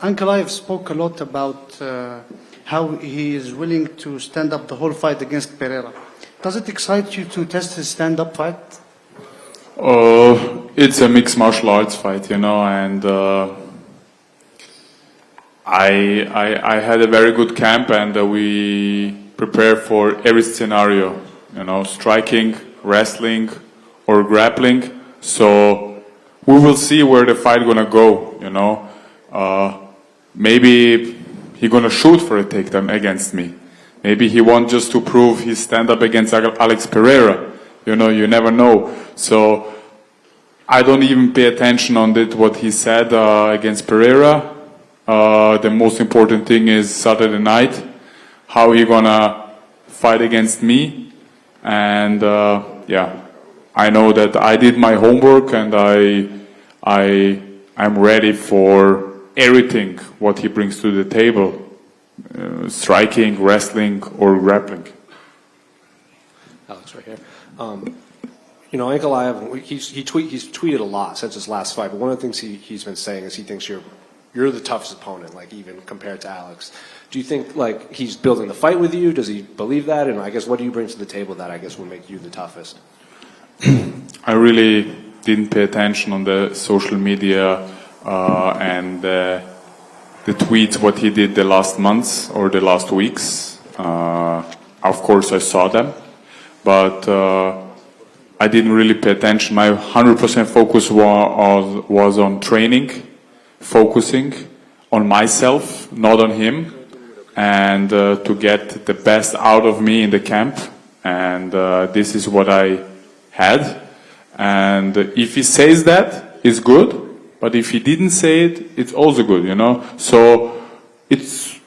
Ankalaev spoke a lot about how he is willing to stand up the whole fight against Pereira. Does it excite you to test his stand-up fight? It's a mixed martial arts fight, you know, and I had a very good camp, and we prepared for every scenario, you know, striking, wrestling, or grappling. So we will see where the fight gonna go, you know. Maybe he gonna shoot for a takedown against me. Maybe he wants just to prove his stand-up against Alex Pereira. You know, you never know. So I don't even pay attention on what he said against Pereira. The most important thing is Saturday night, how he gonna fight against me. And yeah, I know that I did my homework, and I'm ready for everything what he brings to the table, striking, wrestling, or grappling. Alex, right here. You know, Ankalaev, he's tweeted a lot since his last fight, but one of the things he's been saying is he thinks you're the toughest opponent, like even compared to Alex. Do you think like he's building the fight with you? Does he believe that? And I guess what do you bring to the table that I guess will make you the toughest? I really didn't pay attention on the social media and the tweets what he did the last months or the last weeks. Of course I saw them, but I didn't really pay attention. My 100% focus was on training, focusing on myself, not on him, and to get the best out of me in the camp. And this is what I had. And if he says that, it's good. But if he didn't say it, it's also good, you know. So it's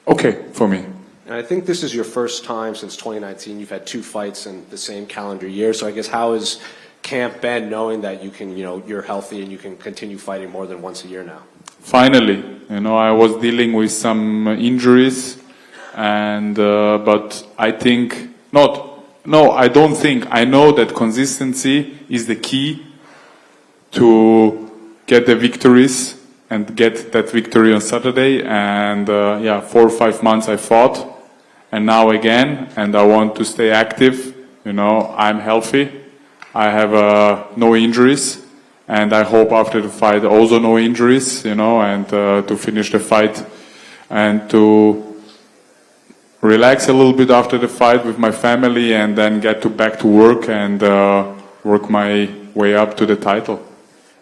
okay for me. And I think this is your first time since 2019. You've had 2 fights in the same calendar year. So I guess how has camp been, knowing that you can, you know, you're healthy and you can continue fighting more than once a year now? Finally, you know, I was dealing with some injuries, and but I think not. No, I don't think. I know that consistency is the key to get the victories, and get that victory on Saturday. And yeah, 4 or 5 months I fought, and now again, and I want to stay active. You know, I'm healthy. I have no injuries, and I hope after the fight also no injuries. You know, and to finish the fight and to relax a little bit after the fight with my family, and then get back to work and work my way up to the title.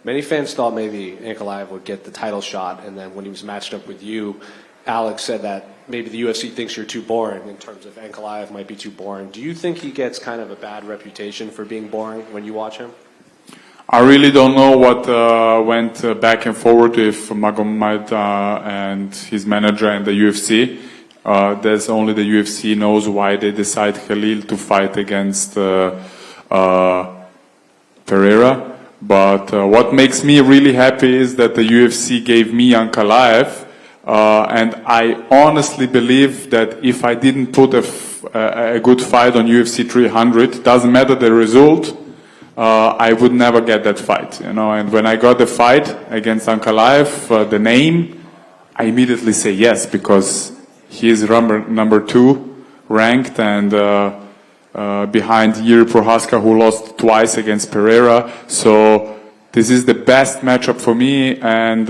Many fans thought maybe Ankalaev would get the title shot, and then when he was matched up with you, Alex said that maybe the UFC thinks you're too boring in terms of Ankalaev might be too boring. Do you think he gets kind of a bad reputation for being boring when you watch him? I really don't know what went back and forward with Magomed and his manager and the UFC. There's only the UFC knows why they decide Khalil to fight against Pereira. But what makes me really happy is that the UFC gave me Ankalaev, and I honestly believe that if I didn't put a good fight on UFC 300, doesn't matter the result, I would never get that fight, you know. And when I got the fight against Ankalaev, the name, I immediately say yes, because he is number 2 ranked, and behind Jiří Procházka, who lost twice against Pereira. So this is the best matchup for me, and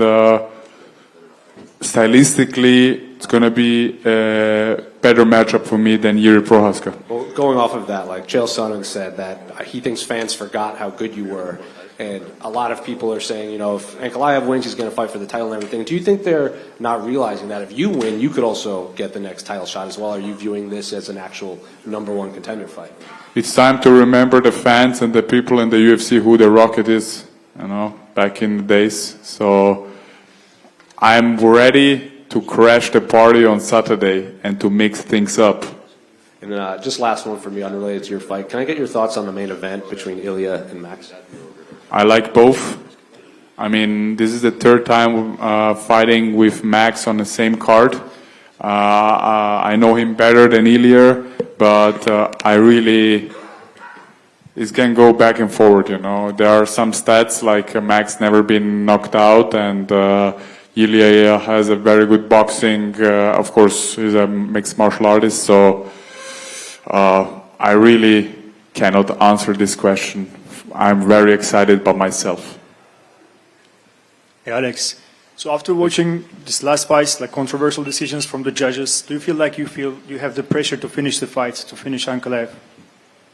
stylistically it's going to be a better matchup for me than Jiří Procházka. Well, going off of that, like Chael Sonnen said that he thinks fans forgot how good you were. And a lot of people are saying, you know, if Ankalaev wins, he's going to fight for the title and everything. Do you think they're not realizing that if you win, you could also get the next title shot as well? Are you viewing this as an actual #1 contender fight? It's time to remember the fans and the people in the UFC who the Rocket is, you know, back in the days. So I'm ready to crash the party on Saturday and to mix things up. And just last one for me, unrelated to your fight. Can I get your thoughts on the main event between Ilya and Max? I like both. I mean, this is the 3rd time fighting with Max on the same card. I know him better than Ilya, but I really... It can go back and forward, you know. There are some stats like Max never been knocked out, and Ilya has a very good boxing. Of course, he's a mixed martial artist. So I really cannot answer this question. I'm very excited by myself. Hey Alex, so after watching this last fights, like controversial decisions from the judges, do you feel you have the pressure to finish the fight, to finish Ankalaev?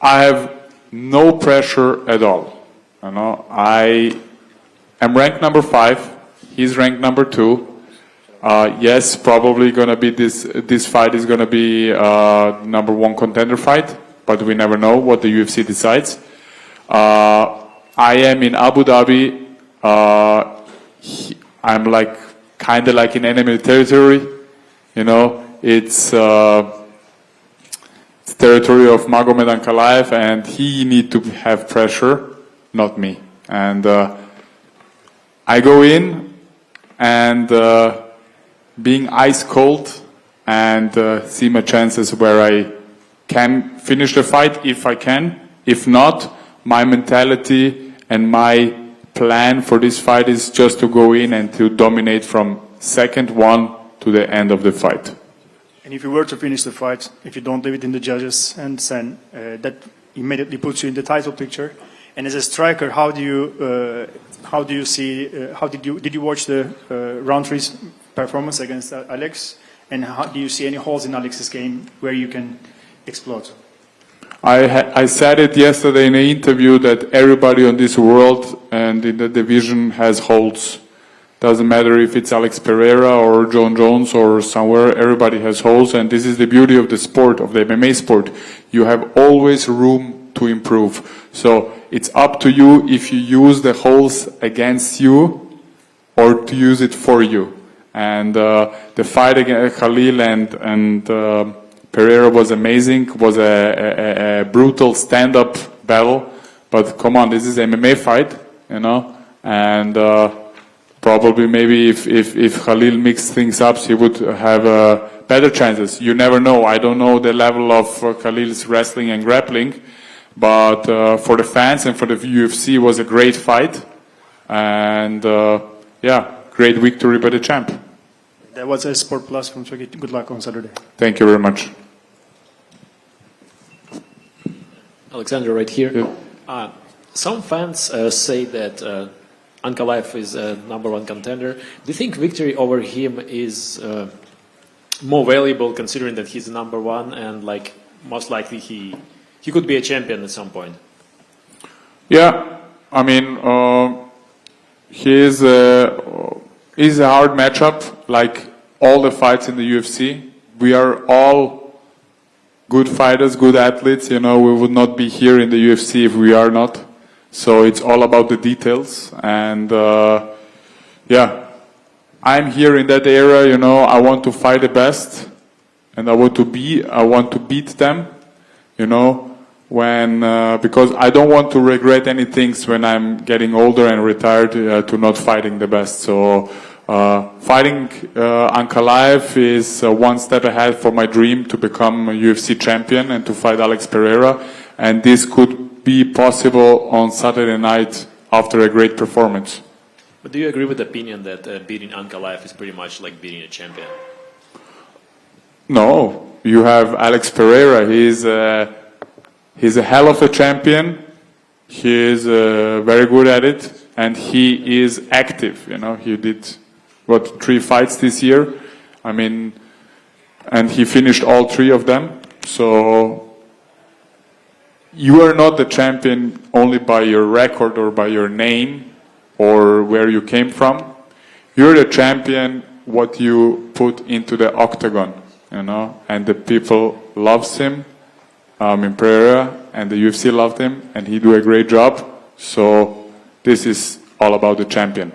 I have no pressure at all. You know, I am ranked number 5. He's ranked number 2. Yes, probably gonna be this fight is gonna be number 1 contender fight, but we never know what the UFC decides. I am in Abu Dhabi. I'm like kind of like in enemy territory. You know, it's territory of Magomed Ankalaev, and he need to have pressure, not me. And I go in and being ice cold and see my chances where I can finish the fight if I can. If not, my mentality and my plan for this fight is just to go in and to dominate from second one to the end of the fight. And if you were to finish the fight, if you don't leave it in the judges' hands, and that immediately puts you in the title picture. And as a striker, how do you see? Did you watch the round 3's performance against Alex? And how, do you see any holes in Alex's game where you can explode? I said it yesterday in an interview that everybody on this world and in the division has holes. Doesn't matter if it's Alex Pereira or John Jones or somewhere, everybody has holes, and this is the beauty of the sport, of the MMA sport. You have always room to improve. So it's up to you if you use the holes against you or to use it for you. And the fight against Khalil and Pereira was amazing. It was a brutal stand-up battle. But come on, this is an MMA fight, you know, and probably maybe if Khalil mixed things up, he would have better chances. You never know. I don't know the level of Khalil's wrestling and grappling, but for the fans and for the UFC, it was a great fight, and yeah, great victory by the champ. That was a Sport Plus from Turkey. Good luck on Saturday. Thank you very much. Alexander, right here. Yeah. Some fans say that Ankalaev is a #1 contender. Do you think victory over him is more valuable, considering that he's #1 and like most likely he could be a champion at some point? Yeah, I mean, he's a hard matchup, like all the fights in the UFC. We are all good fighters, good athletes. You know, we would not be here in the UFC if we are not. So it's all about the details. And yeah, I'm here in that era. You know, I want to fight the best, and I want to beat them. You know, because I don't want to regret any things when I'm getting older and retired to not fighting the best. So fighting Ankalaev is one step ahead for my dream to become a UFC champion and to fight Alex Pereira. And this could be possible on Saturday night after a great performance. But do you agree with the opinion that beating Ankalaev is pretty much like beating a champion? No, you have Alex Pereira. He's a hell of a champion. He is very good at it, and he is active. You know, he did 3 fights this year. I mean, and he finished all 3 of them. So you are not the champion only by your record or by your name or where you came from. You're the champion what you put into the octagon, you know, and the people loves him. In Pereira, and the UFC loved him, and he do a great job. So this is all about the champion.